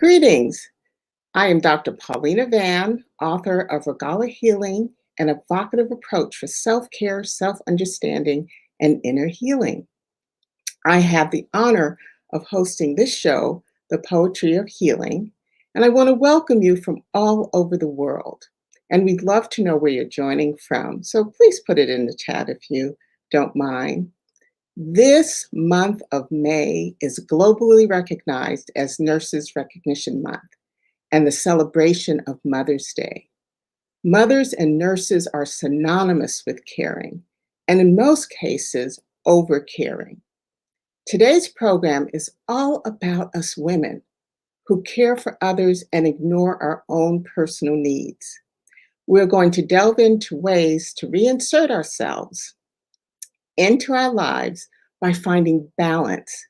Greetings. I am Dr. Paulina author of Regala Healing, an evocative approach for self care, self understanding, and inner healing. I have the honor of hosting this show, The Poetry of Healing, and I want to welcome you from all over the world. And we'd love to know where you're joining from. So please put it in the chat if you don't mind. This month of May is globally recognized as Nurses Recognition Month and the celebration of Mother's Day. Mothers and nurses are synonymous with caring, and in most cases, overcaring. Today's program is all about us women who care for others and ignore our own personal needs. We're going to delve into ways to reinsert ourselves into our lives by finding balance.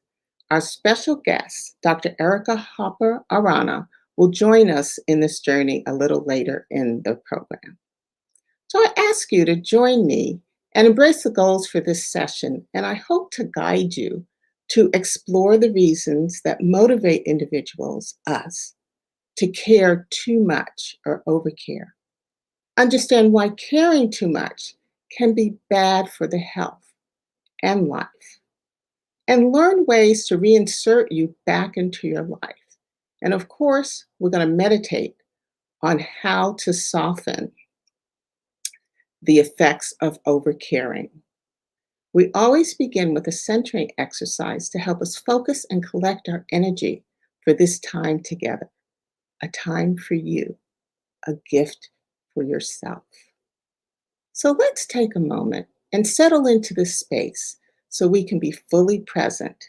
Our special guest, Dr. Erica Hopper Arana, will join us in this journey a little later in the program. So I ask you to join me and embrace the goals for this session, and I hope to guide you to explore the reasons that motivate individuals, us, to care too much or overcare. Understand why caring too much can be bad for the health and life, and learn ways to reinsert you back into your life. And of course, we're going to meditate on how to soften the effects of overcaring. We always begin with a centering exercise to help us focus and collect our energy for this time together, a time for you, a gift for yourself. So let's take a moment and settle into this space so we can be fully present.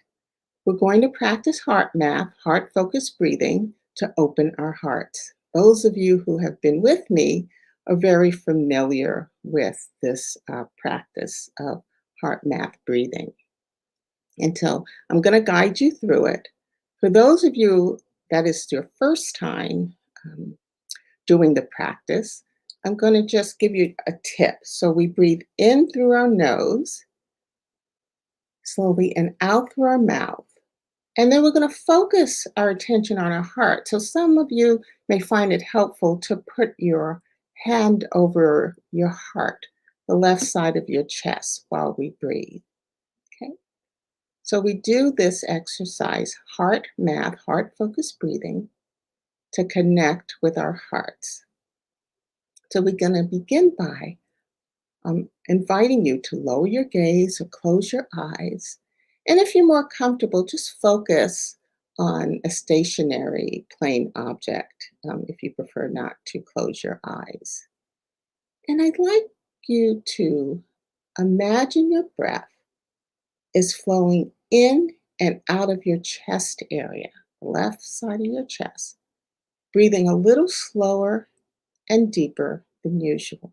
We're going to practice heart math, heart focused breathing to open our hearts. Those of you who have been with me are very familiar with this practice of heart math breathing. And so I'm going to guide you through it. For those of you that is your first time doing the practice, I'm going to just give you a tip. So we breathe in through our nose, slowly, and out through our mouth. And then we're going to focus our attention on our heart. So some of you may find it helpful to put your hand over your heart, the left side of your chest, while we breathe. Okay? So we do this exercise, heart math, heart focused breathing, to connect with our hearts. So we're going to begin by inviting you to lower your gaze or close your eyes. And if you're more comfortable, just focus on a stationary plain object if you prefer not to close your eyes. And I'd like you to imagine your breath is flowing in and out of your chest area, left side of your chest, breathing a little slower and deeper than usual.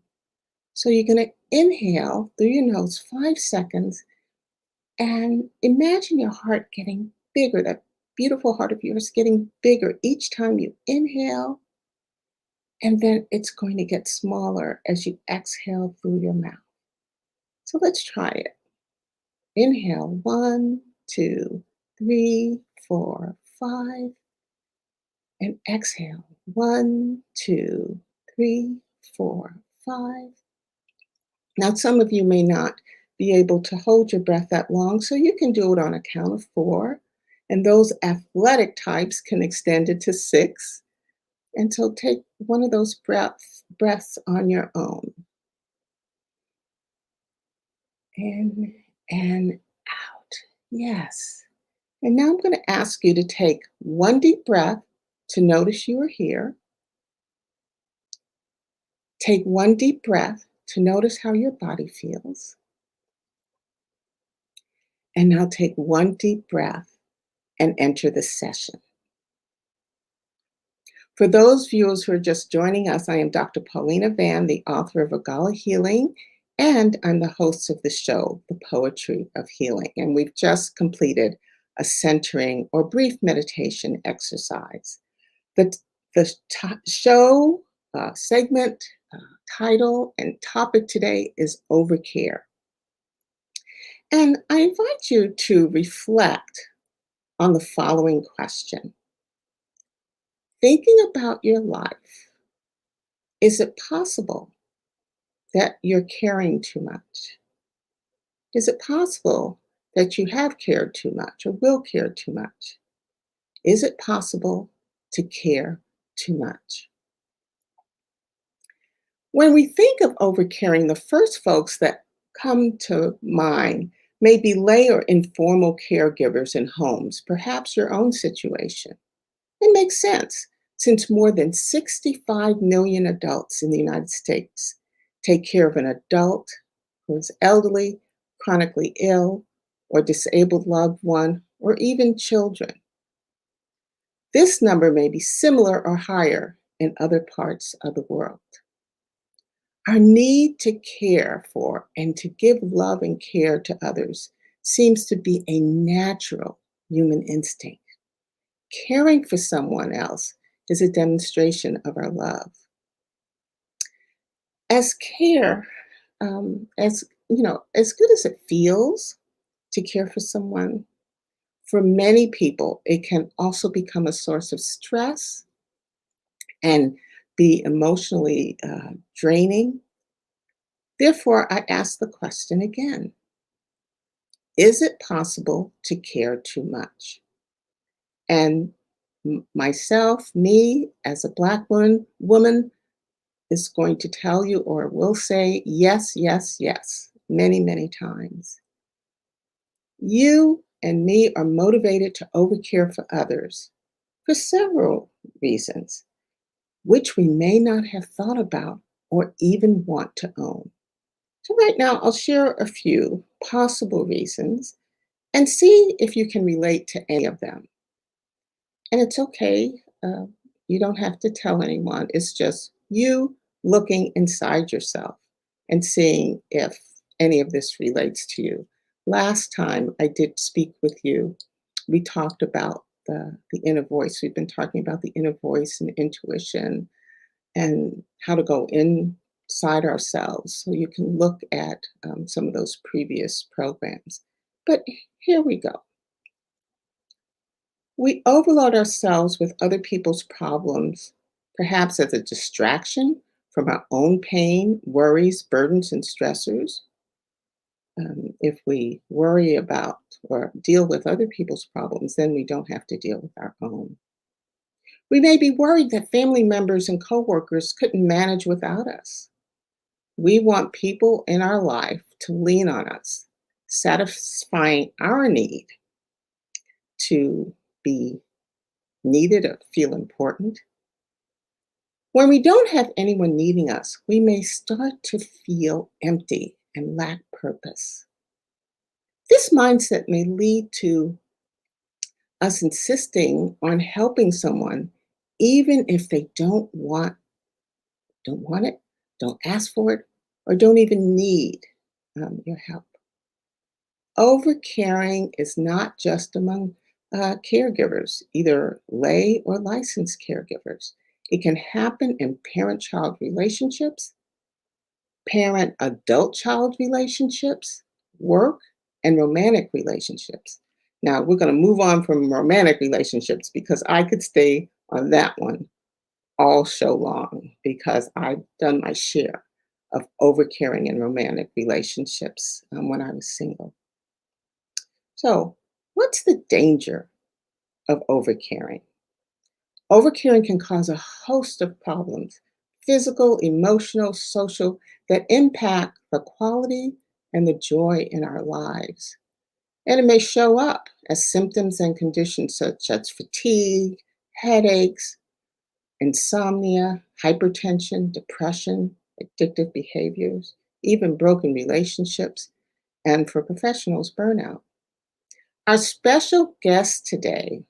So you're going to inhale through your nose 5 seconds and imagine your heart getting bigger, that beautiful heart of yours getting bigger each time you inhale. And then it's going to get smaller as you exhale through your mouth. So let's try it. Inhale, 1, 2, 3, 4, 5. And exhale, 1, 2, 3, 4, 5. Now, some of you may not be able to hold your breath that long, so you can do it on a count of 4. And those athletic types can extend it to 6. And so take one of those breaths on your own. In and out. Yes. And now I'm going to ask you to take one deep breath to notice you are here. Take one deep breath to notice how your body feels. And now take one deep breath and enter the session. For those viewers who are just joining us, I am Dr. Paulina the author of Regala Healing, and I'm the host of the show, The Poetry of Healing. And we've just completed a centering or brief meditation exercise. The show segment, title, and topic today is overcare. And I invite you to reflect on the following question. Thinking about your life, is it possible that you're caring too much? Is it possible that you have cared too much or will care too much? Is it possible to care too much? When we think of overcaring, the first folks that come to mind may be lay or informal caregivers in homes, perhaps your own situation. It makes sense since more than 65 million adults in the United States take care of an adult who is elderly, chronically ill, or disabled loved one, or even children. This number may be similar or higher in other parts of the world. Our need to care for and to give love and care to others seems to be a natural human instinct. Caring for someone else is a demonstration of our love. As care, as as good as it feels to care for someone, for many people, it can also become a source of stress and be emotionally draining. Therefore, I ask the question again: is it possible to care too much? And myself, me, as a Black woman, is going to tell you or will say yes, yes, yes, many, many times. You and me are motivated to overcare for others for several reasons, which we may not have thought about or even want to own. So, right now, I'll share a few possible reasons and see if you can relate to any of them. And it's okay. You don't have to tell anyone. It's just you looking inside yourself and seeing if any of this relates to you. Last time I did speak with you, we talked about the inner voice. We've been talking about the inner voice and intuition and how to go inside ourselves. So you can look at some of those previous programs. But here we go. We overload ourselves with other people's problems, perhaps as a distraction from our own pain, worries, burdens, and stressors. If we worry about or deal with other people's problems, then we don't have to deal with our own. We may be worried that family members and coworkers couldn't manage without us. We want people in our life to lean on us, satisfying our need to be needed or feel important. When we don't have anyone needing us, we may start to feel empty and lack purpose. This mindset may lead to us insisting on helping someone even if they don't want it, don't ask for it, or don't even need your help. Overcaring is not just among caregivers, either lay or licensed caregivers. It can happen in parent child relationships, parent adult child relationships, work, and romantic relationships. Now, we're going to move on from romantic relationships because I could stay on that one all show long because I've done my share of overcaring in romantic relationships when I was single. So, what's the danger of overcaring? Overcaring can cause a host of problems: physical, emotional, social, that impact the quality and the joy in our lives. And it may show up as symptoms and conditions such as fatigue, headaches, insomnia, hypertension, depression, addictive behaviors, even broken relationships, and for professionals, burnout. Our special guest today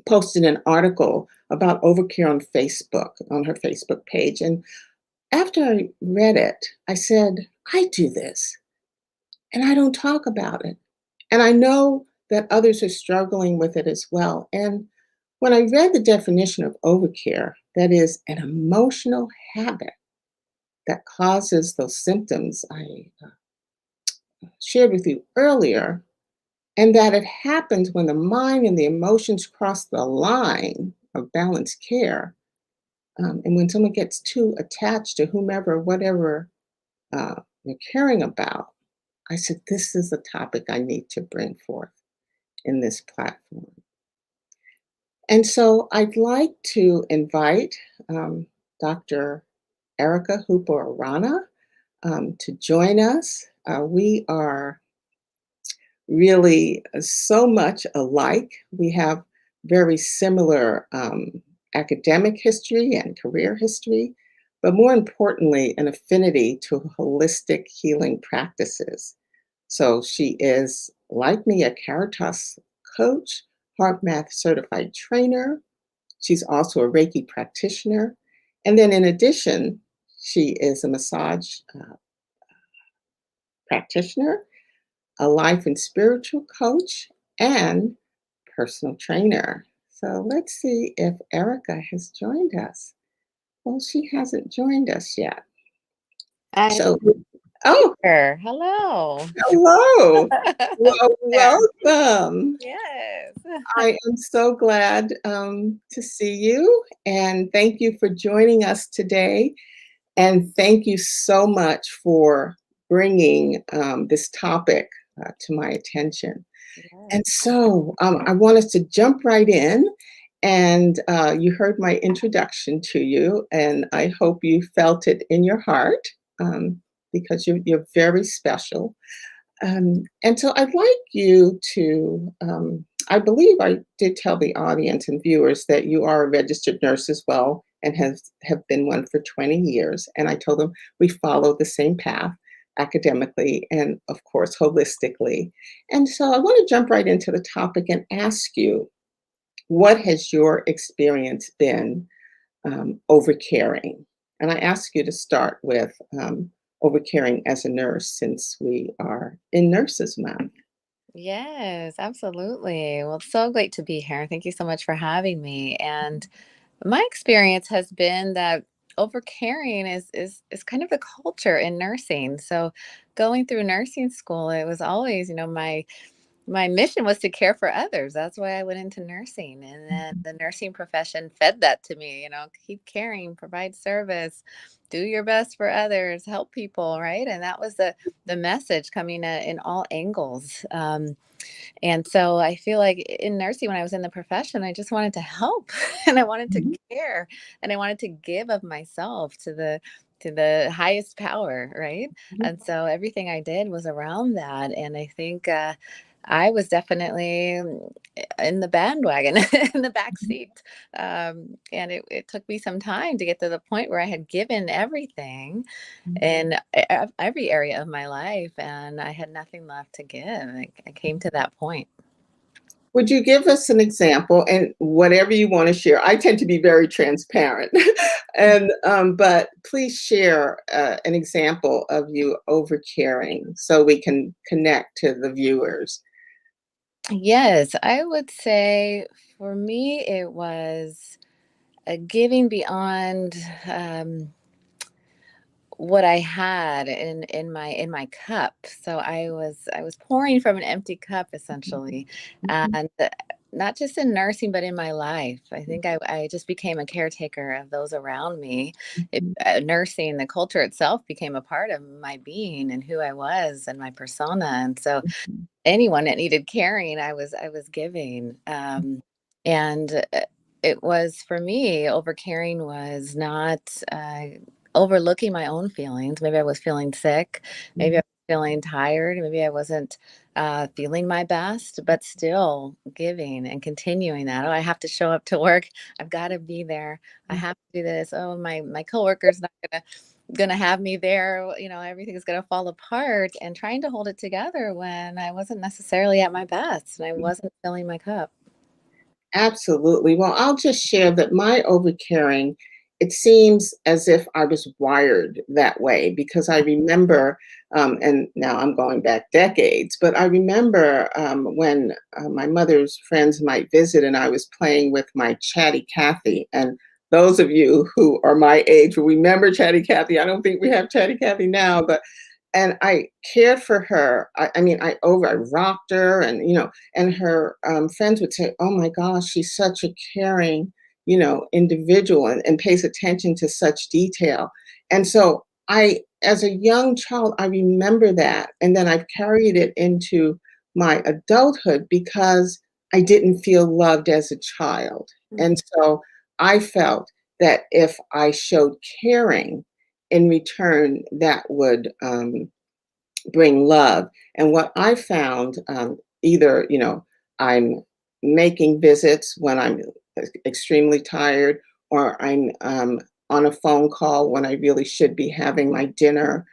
posted an article about overcare on Facebook, on her Facebook page. And after I read it, I said, I do this and I don't talk about it. And I know that others are struggling with it as well. And when I read the definition of overcare, that is an emotional habit that causes those symptoms I shared with you earlier, and that it happens when the mind and the emotions cross the line, of balanced care. And when someone gets too attached to whomever, whatever they're caring about, I said, this is a topic I need to bring forth in this platform. And so I'd like to invite Dr. Erica Hooper Arana to join us. We are really so much alike. We have very similar academic history and career history, but more importantly, an affinity to holistic healing practices. So she is, like me, a Caritas coach, heart math certified trainer. She's also a Reiki practitioner. And then in addition, she is a massage practitioner, a life and spiritual coach, and personal trainer. So let's see if Erica has joined us. Well, she hasn't joined us yet. I'm So, oh, here. Hello. hello. Well, There. welcome. Yes. I am so glad to see you, and thank you for joining us today. And thank you so much for bringing this topic to my attention. Yes. And so I want us to jump right in. And you heard my introduction to you, and I hope you felt it in your heart because you're very special. And so I'd like you to, I believe I did tell the audience and viewers that you are a registered nurse as well and have been one for 20 years. And I told them we follow the same path academically and, of course, holistically. And so I want to jump right into the topic and ask you, what has your experience been overcaring? And I ask you to start with overcaring as a nurse since we are in Nurses Month. Yes, absolutely. Well, it's so great to be here. Thank you so much for having me. And my experience has been that overcaring is kind of the culture in nursing. So going through nursing school, it was always, my mission was to care for others. That's why I went into nursing. And then the nursing profession fed that to me, keep caring, provide service, do your best for others, help people, right? And that was the message coming in all angles. And so I feel like in nursing, when I was in the profession, I just wanted to help and I wanted to Mhm, care and I wanted to give of myself to the highest power, right? mhm, And so everything I did was around that. And I think I was definitely in the bandwagon, in the back mhm, seat. And it took me some time to get to the point where I had given everything mhm. in every area of my life, and I had nothing left to give. I came to that point. Would you give us an example and whatever you want to share? I tend to be very transparent, and but please share an example of you overcaring so we can connect to the viewers. Yes, I would say for me, it was a giving beyond what I had in my cup. So I was pouring from an empty cup essentially, Mhm, and not just in nursing, but in my life. I think I just became a caretaker of those around me. mhm, Nursing, the culture itself became a part of my being and who I was and my persona. And so mhm, anyone that needed caring, I was giving. And it was for me, over caring was not overlooking my own feelings. Maybe I was feeling sick, maybe I mhm, was feeling tired, maybe I wasn't feeling my best, but still giving and continuing that. Oh, I have to show up to work. I've got to be there. I mhm. have to do this. Oh, my coworker's not gonna have me there, everything's gonna fall apart, and trying to hold it together when I wasn't necessarily at my best and I wasn't filling my cup. Absolutely. Well, I'll just share that my overcaring, it seems as if I was wired that way because I remember, and now I'm going back decades, but I remember when my mother's friends might visit and I was playing with my Chatty Cathy. And those of you who are my age will remember Chatty Cathy. I don't think we have Chatty Cathy now, but and I cared for her. I mean, I rocked her, and and her friends would say, "Oh my gosh, she's such a caring, individual and pays attention to such detail. And so as a young child, I remember that. And then I've carried it into my adulthood because I didn't feel loved as a child. Mhm. And so I felt that if I showed caring in return, that would bring love. And what I found, either, I'm making visits when I'm extremely tired, or I'm on a phone call when I really should be having my dinner,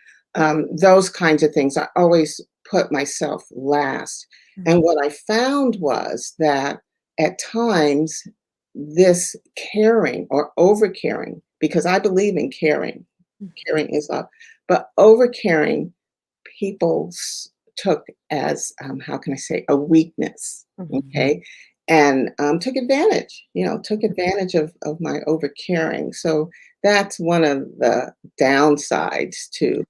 those kinds of things. I always put myself last. And Mhm. what I found was that at times, this caring or over caring, because I believe in caring, caring is love, but over caring people took as, how can I say, a weakness, Mhm. okay, and took advantage, took advantage of my overcaring. So that's one of the downsides to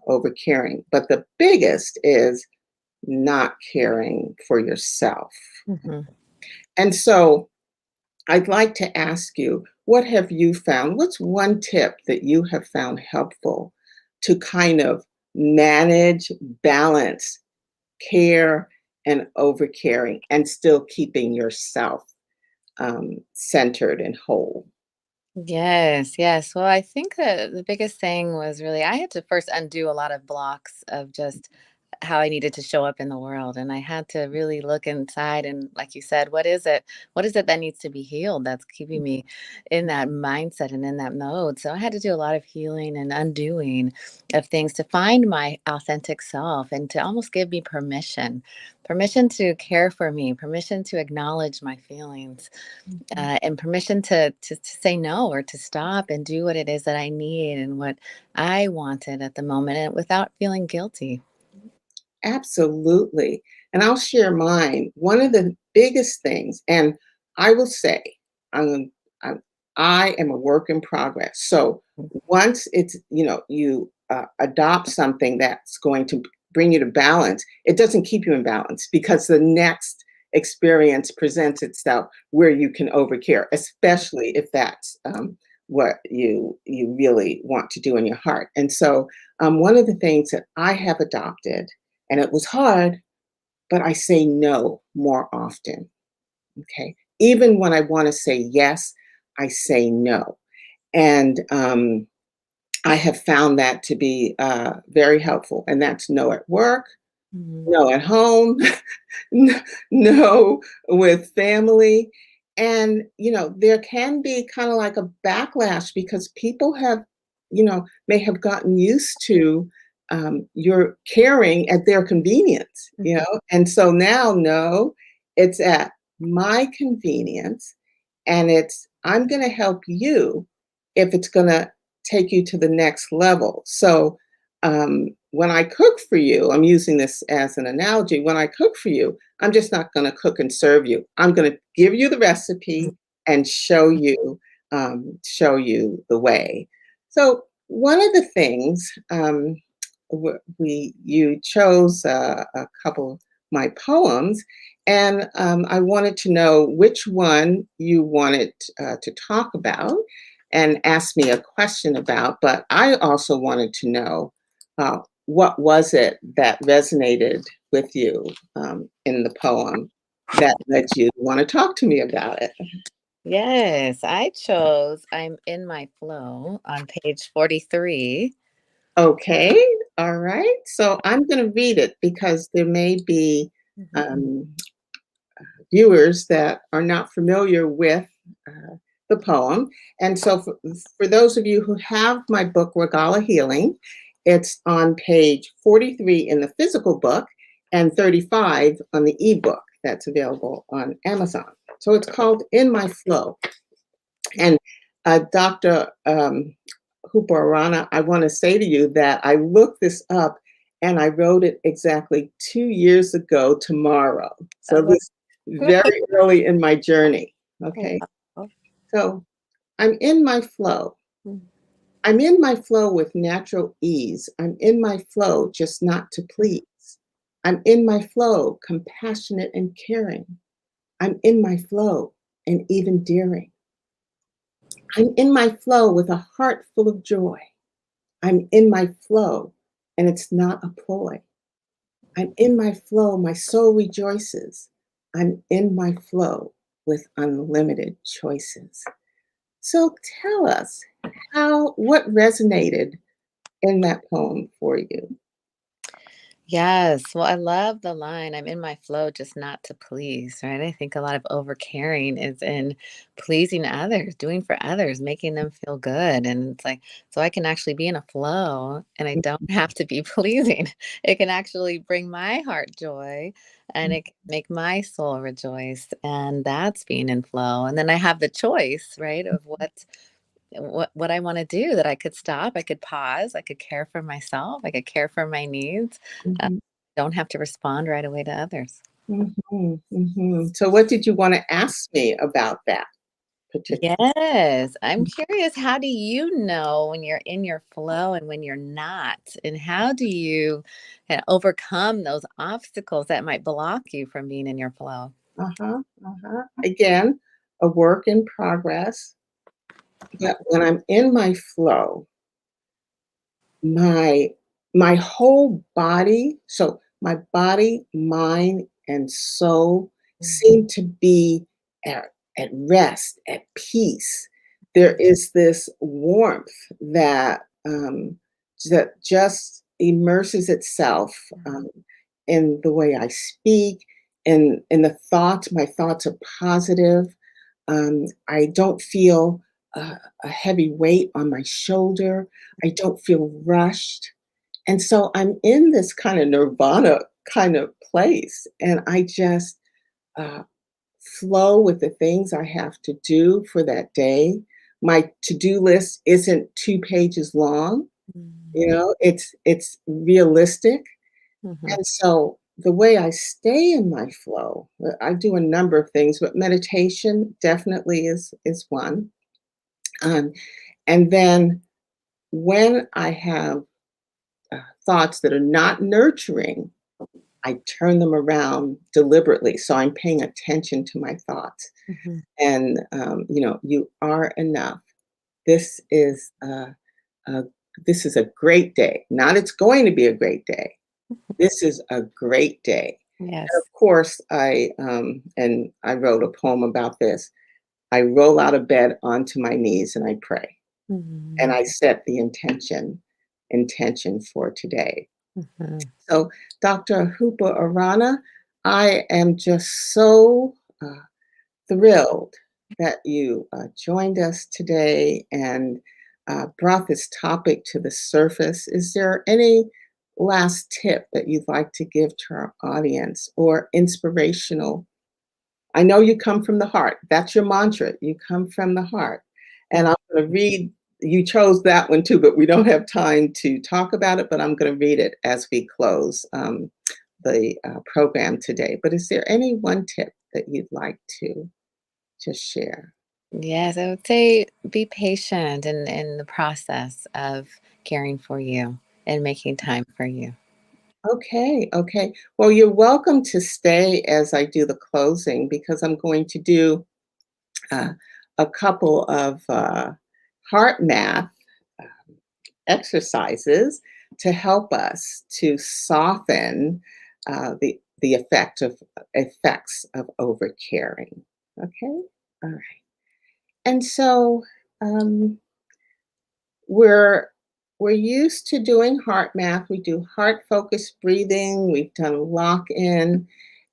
overcaring. But the biggest is not caring for yourself. Mhm. And so I'd like to ask you, what have you found? What's one tip that you have found helpful to kind of manage, balance, care, and overcaring, and still keeping yourself centered and whole? Yes, yes. Well, I think that the biggest thing was really I had to first undo a lot of blocks of just how I needed to show up in the world. And I had to really look inside and, like you said, what is it? What is it that needs to be healed that's keeping me in that mindset and in that mode? So I had to do a lot of healing and undoing of things to find my authentic self and to almost give me permission to care for me, permission to acknowledge my feelings, Mhm. and permission to say no or to stop and do what it is that I need and what I wanted at the moment and without feeling guilty. Absolutely. And I'll share mine. One of the biggest things, and I will say, I'm, I'm, I am a work in progress. So once you adopt something that's going to bring you to balance, it doesn't keep you in balance because the next experience presents itself where you can overcare, especially if that's what you really want to do in your heart. And so one of the things that I have adopted, and it was hard, but I say no more often. Okay. Even when I want to say yes, I say no. And I have found that to be very helpful. And that's no at work, Mhm. no at home, no with family. And, there can be kind of like a backlash because people have, may have gotten used to your caring at their convenience, Mhm. and so now, no, it's at my convenience, and I'm going to help you if it's going to take you to the next level. So, when I cook for you, I'm using this as an analogy. When I cook for you, I'm just not going to cook and serve you. I'm going to give you the recipe and show you the way. So one of the things you chose a couple of my poems, and I wanted to know which one you wanted to talk about and ask me a question about. But I also wanted to know what was it that resonated with you in the poem that led you to want to talk to me about it? Yes, I chose I'm in my flow on page 43. Okay, all right. So I'm going to read it because there may be Mhm. um, viewers that are not familiar with the poem. And so, for those of you who have my book, Regala Healing, it's on page 43 in the physical book and 35 on the ebook that's available on Amazon. So it's called In My Flow. And Dr. Huparana, I want to say to you that I looked this up and I wrote it exactly 2 years ago tomorrow. So Oh, this very early in my journey. Okay. wow. So I'm in my flow. I'm in my flow with natural ease. I'm in my flow just not to please. I'm in my flow, compassionate and caring. I'm in my flow and even daring. I'm in my flow with a heart full of joy. I'm in my flow, and it's not a ploy. I'm in my flow, my soul rejoices. I'm in my flow with unlimited choices. So tell us what resonated in that poem for you? Yes. Well, I love the line, I'm in my flow just not to please, right? I think a lot of overcaring is in pleasing others, doing for others, making them feel good. And it's like, so I can actually be in a flow and I don't have to be pleasing. It can actually bring my heart joy and it can make my soul rejoice. And that's being in flow. And then I have the choice, right, of what I wanna do, that I could stop, I could pause, I could care for myself, I could care for my needs, uh, Mhm, don't have to respond right away to others. mhm, mhm. So what did you wanna ask me about that particular? Yes, I'm curious, how do you know when you're in your flow and when you're not? And how do you, overcome those obstacles that might block you from being in your flow? Uh-huh, uh-huh. Again, a work in progress, but when I'm in my flow, my my whole body, so my body, mind, and soul seem Mhm, to be at rest, at peace. There is this warmth that just immerses itself in the way I speak, in the thoughts. My thoughts are positive. I don't feel a heavy weight on my shoulder. I don't feel rushed. And so I'm in this kind of nirvana kind of place. And I just uh, flow with the things I have to do for that day. My to do list isn't 2 pages long. mhm, You know, it's realistic. mhm, And so the way I stay in my flow, I do a number of things, but meditation definitely is one. Um, and then when I have thoughts that are not nurturing, I turn them around deliberately. So I'm paying attention to my thoughts. mhm, And, you are enough. This is a, this is a great day. Not it's going to be a great day. This is a great day. And yes. of course, I wrote a poem about this. I roll out of bed onto my knees and I pray. And Mhm, I set the intention for today. mhm. So, Dr. Hooper Arana, I am just so thrilled that you joined us today and brought this topic to the surface. Is there any last tip that you'd like to give to our audience or inspirational? I know you come from the heart. That's your mantra. You come from the heart. And I'm going to read, you chose that one too, but we don't have time to talk about it, but I'm going to read it as we close the program today. But is there any one tip that you'd like to just share? Yes, I would say be patient in the process of caring for you and making time for you. Okay, okay. Well, you're welcome to stay as I do the closing because I'm going to do uh, a couple of heart math exercises to help us to soften the effects of overcaring. Okay, all right. And so um, we're we're used to doing heart math. We do heart focused breathing. We've done lock in,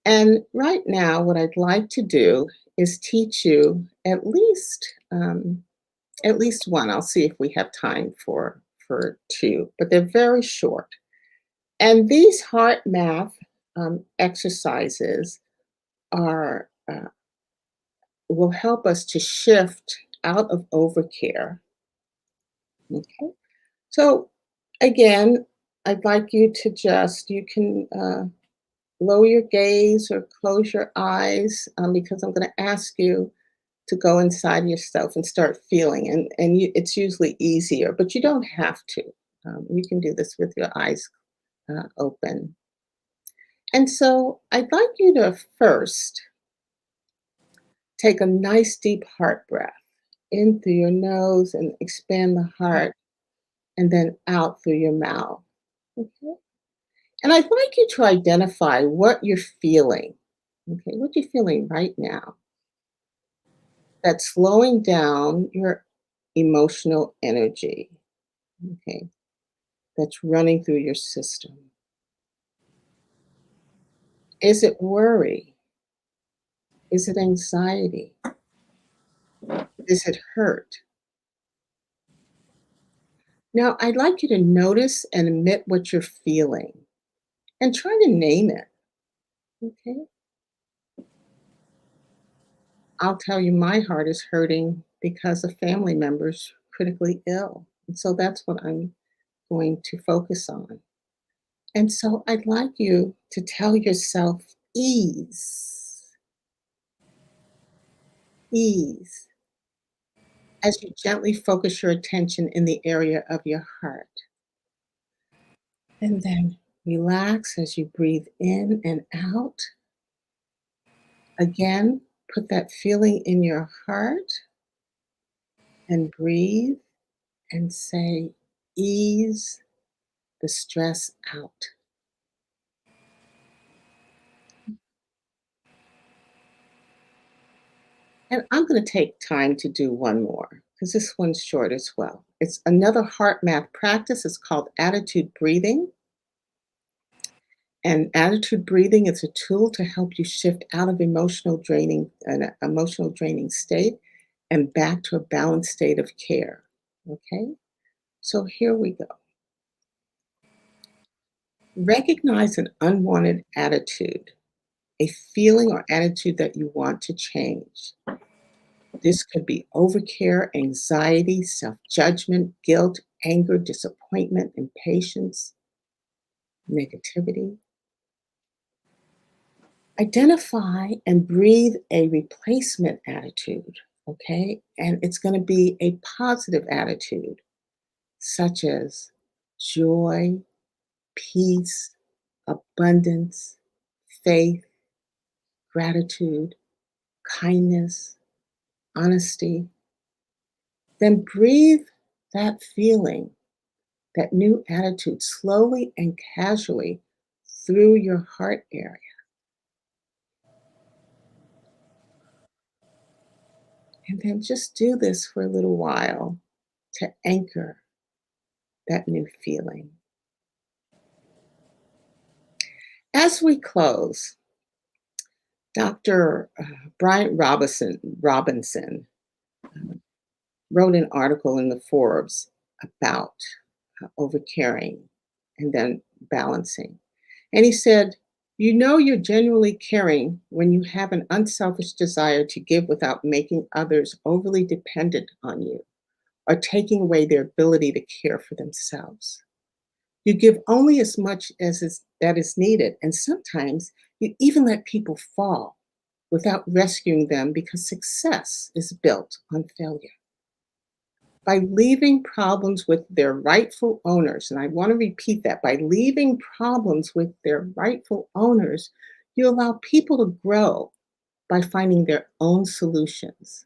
and right now, what I'd like to do is teach you at least one. I'll see if we have time for two, but they're very short. And these heart math exercises are will help us to shift out of overcare. Okay. So again, I'd like you to just you can lower your gaze or close your eyes because I'm going to ask you to go inside yourself and start feeling. It's usually easier, but you don't have to. You can do this with your eyes open. And so I'd like you to first take a nice deep heart breath. In through your nose and expand the heart, and then out through your mouth. Okay. And I'd like you to identify what you're feeling. Okay, what you're feeling right now that's slowing down your emotional energy. Okay, that's running through your system. Is it worry? Is it anxiety? Is it hurt? Now, I'd like you to notice and admit what you're feeling and try to name it. Okay. I'll tell you, my heart is hurting because a family member's critically ill. And so that's what I'm going to focus on. And so I'd like you to tell yourself ease, ease, as you gently focus your attention in the area of your heart. And then relax as you breathe in and out. Again, put that feeling in your heart and breathe and say, ease the stress out. And I'm going to take time to do one more because this one's short as well. It's another heart math practice. It's called attitude breathing. And attitude breathing is a tool to help you shift out of an emotional draining state and back to a balanced state of care. Okay? So here we go. Recognize an unwanted attitude, a feeling or attitude that you want to change. This could be overcare, anxiety, self judgment, guilt, anger, disappointment, impatience, negativity. Identify and breathe a replacement attitude, okay? And it's going to be a positive attitude, such as joy, peace, abundance, faith, gratitude, kindness, honesty. Then breathe that feeling, that new attitude, slowly and casually through your heart area. And then just do this for a little while to anchor that new feeling. As we close, Dr. Bryant Robinson wrote an article in the Forbes about overcaring and then balancing. And he said, you know you're genuinely caring when you have an unselfish desire to give without making others overly dependent on you or taking away their ability to care for themselves. You give only as much that is needed, and sometimes you even let people fall without rescuing them because success is built on failure. By leaving problems with their rightful owners, and I want to repeat that, by leaving problems with their rightful owners, you allow people to grow by finding their own solutions.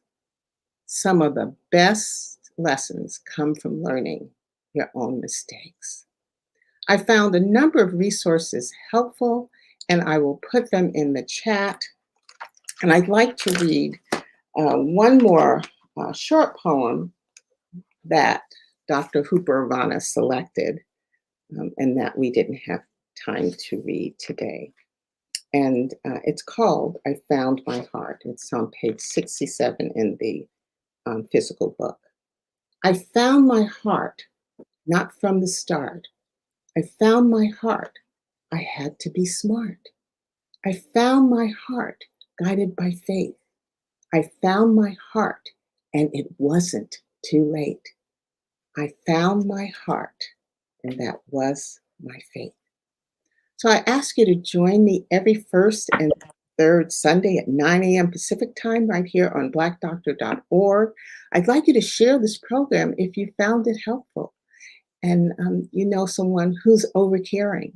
Some of the best lessons come from learning your own mistakes. I found a number of resources helpful, and I will put them in the chat. And I'd like to read one more short poem that Dr. Hooper Rana selected and that we didn't have time to read today. And it's called I Found My Heart. It's on page 67 in the physical book. I found my heart, not from the start. I found my heart. I had to be smart. I found my heart, guided by faith. I found my heart, and it wasn't too late. I found my heart, and that was my faith. So I ask you to join me every first and third Sunday at 9 a.m. Pacific time right here on blackdoctor.org. I'd like you to share this program if you found it helpful and you know someone who's overcaring.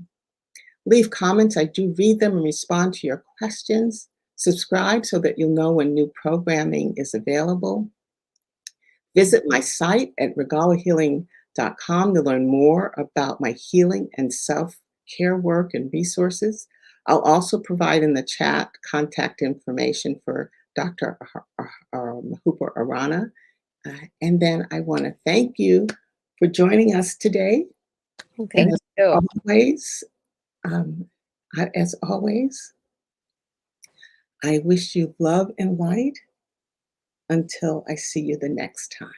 Leave comments. I do read them and respond to your questions. Subscribe so that you'll know when new programming is available. Visit my site at regalahealing.com to learn more about my healing and self care work and resources. I'll also provide in the chat contact information for Dr. Hooper Arana. And then I want to thank you for joining us today. Well, And thank you. um, as always, I wish you love and light until I see you the next time.